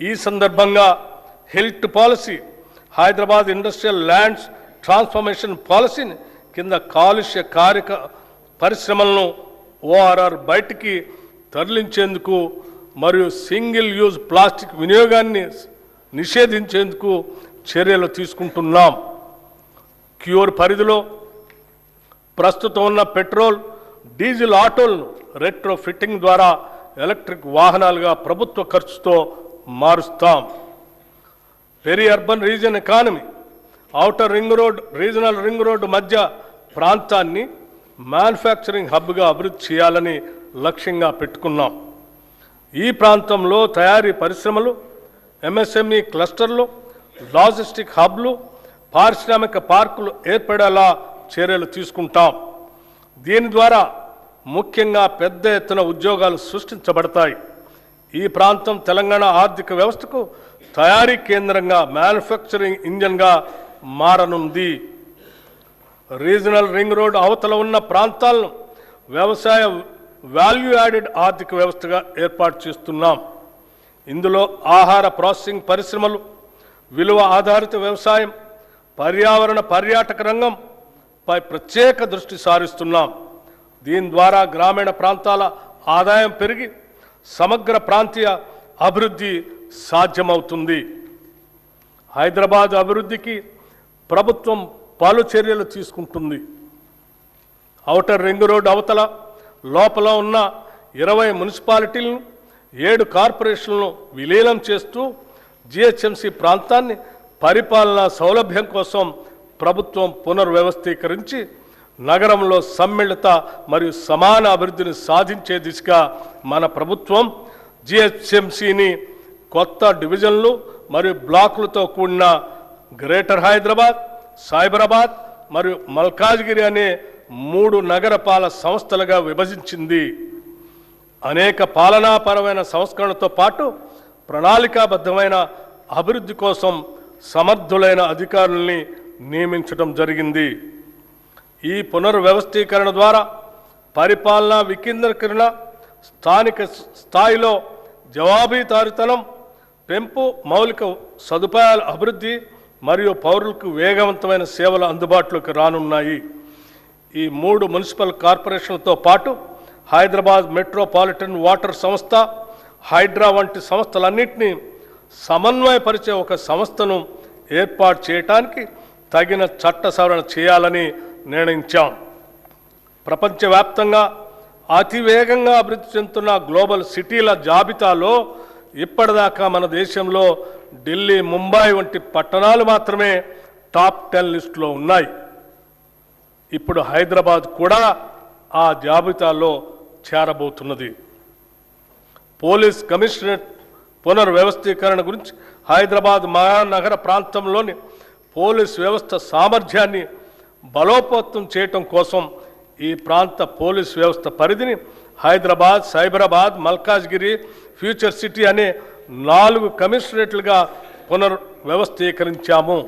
ఈ సందర్భంగా health policy, Hyderabad industrial lands transformation పాలసీని కింద కాలుష్య కారక పరిశ్రమలను ఓఆర్ఆర్ బయటికి తరలించేందుకు మరియు సింగిల్ యూజ్ ప్లాస్టిక్ వినియోగాన్ని నిషేధించేందుకు చర్యలు తీసుకుంటున్నాం. క్యూర్ పరిధిలో ప్రస్తుతం ఉన్న పెట్రోల్, డీజిల్ ఆటోలను రెట్రో ఫిట్టింగ్ ద్వారా ఎలక్ట్రిక్ వాహనాలుగా ప్రభుత్వ ఖర్చుతో మారుస్తాం. Peri urban region economy, outer ring road, regional ring road మధ్య ప్రాంతాన్ని మ్యానుఫ్యాక్చరింగ్ హబ్గా అభివృద్ధి చేయాలని లక్ష్యంగా పెట్టుకున్నాం. ఈ ప్రాంతంలో తయారీ పరిశ్రమలు, ఎంఎస్ఎంఈ క్లస్టర్లు, లాజిస్టిక్ హబ్లు, పారిశ్రామిక పార్కులు ఏర్పడేలా చర్యలు తీసుకుంటాం. దీని ద్వారా ముఖ్యంగా పెద్ద ఎత్తున ఉద్యోగాలు సృష్టించబడతాయి. ఈ ప్రాంతం తెలంగాణ ఆర్థిక వ్యవస్థకు తయారీ కేంద్రంగా, మ్యానుఫ్యాక్చరింగ్ ఇంజన్గా మారనుంది. రీజనల్ రింగ్ రోడ్ అవతల ఉన్న ప్రాంతాలను వ్యవసాయ వాల్యూ యాడెడ్ ఆర్థిక వ్యవస్థగా ఏర్పాటు చేస్తున్నాం. ఇందులో ఆహార ప్రాసెసింగ్ పరిశ్రమలు, విలువ ఆధారిత వ్యవసాయం, పర్యావరణ పర్యాటక రంగంపై ప్రత్యేక దృష్టి సారిస్తున్నాం. దీని ద్వారా గ్రామీణ ప్రాంతాల ఆదాయం పెరిగి సమగ్ర ప్రాంతీయ అభివృద్ధి సాధ్యమవుతుంది. హైదరాబాద్ అభివృద్ధికి ప్రభుత్వం పలు చర్యలు తీసుకుంటుంది. ఔటర్ రింగ్ రోడ్ అవతల లోపల ఉన్న 20 మున్సిపాలిటీలను, 7 కార్పొరేషన్లను విలీనం చేస్తూ జిహెచ్ఎంసీ ప్రాంతాన్ని పరిపాలనా సౌలభ్యం కోసం ప్రభుత్వం పునర్వ్యవస్థీకరించి నగరంలో సమ్మిళిత మరియు సమాన అభివృద్ధిని సాధించే దిశగా మన ప్రభుత్వం జిహెచ్ఎంసీని కొత్త డివిజన్లు మరియు బ్లాకులతో కూడిన గ్రేటర్ హైదరాబాద్, సైబరాబాద్ మరియు మల్కాజ్గిరి అనే 3 నగరపాలక సంస్థలుగా విభజించింది. అనేక పాలనాపరమైన సంస్కరణలతో పాటు ప్రణాళికాబద్ధమైన అభివృద్ధి కోసం సమర్థులైన అధికారుల్ని నియమించడం జరిగింది. ఈ పునర్వ్యవస్థీకరణ ద్వారా పరిపాలనా వికేంద్రీకరణ, స్థానిక స్థాయిలో జవాబుదారీతనం పెంపు, మౌలిక సదుపాయాల అభివృద్ధి మరియు పౌరులకు వేగవంతమైన సేవలు అందుబాటులోకి రానున్నాయి. ఈ 3 మున్సిపల్ కార్పొరేషన్లతో పాటు హైదరాబాద్ మెట్రోపాలిటన్ వాటర్ సంస్థ, హైడ్రా వంటి సంస్థలన్నింటినీ సమన్వయపరిచే ఒక సంస్థను ఏర్పాటు చేయడానికి తగిన చట్ట సవరణ చేయాలని నిర్ణయించాం. ప్రపంచవ్యాప్తంగా అతివేగంగా అభివృద్ధి చెందుతున్న గ్లోబల్ సిటీల జాబితాలో ఇప్పటిదాకా మన దేశంలో ఢిల్లీ, ముంబై వంటి పట్టణాలు మాత్రమే టాప్ 10 లిస్టులో ఉన్నాయి. ఇప్పుడు హైదరాబాద్ కూడా ఆ జాబితాలో చేరబోతున్నది. పోలీస్ కమిషనరేట్ పునర్వ్యవస్థీకరణ గురించి హైదరాబాద్ మహానగర ప్రాంతంలోని పోలీస్ వ్యవస్థ సామర్థ్యాన్ని బలోపేతం చేయటం కోసం ఈ ప్రాంత పోలీస్ వ్యవస్థ పరిధిని హైదరాబాద్, సైబరాబాద్, మల్కాజ్గిరి, ఫ్యూచర్ సిటీ అనే 4 కమిషనరేట్లుగా పునర్వ్యవస్థీకరించాము.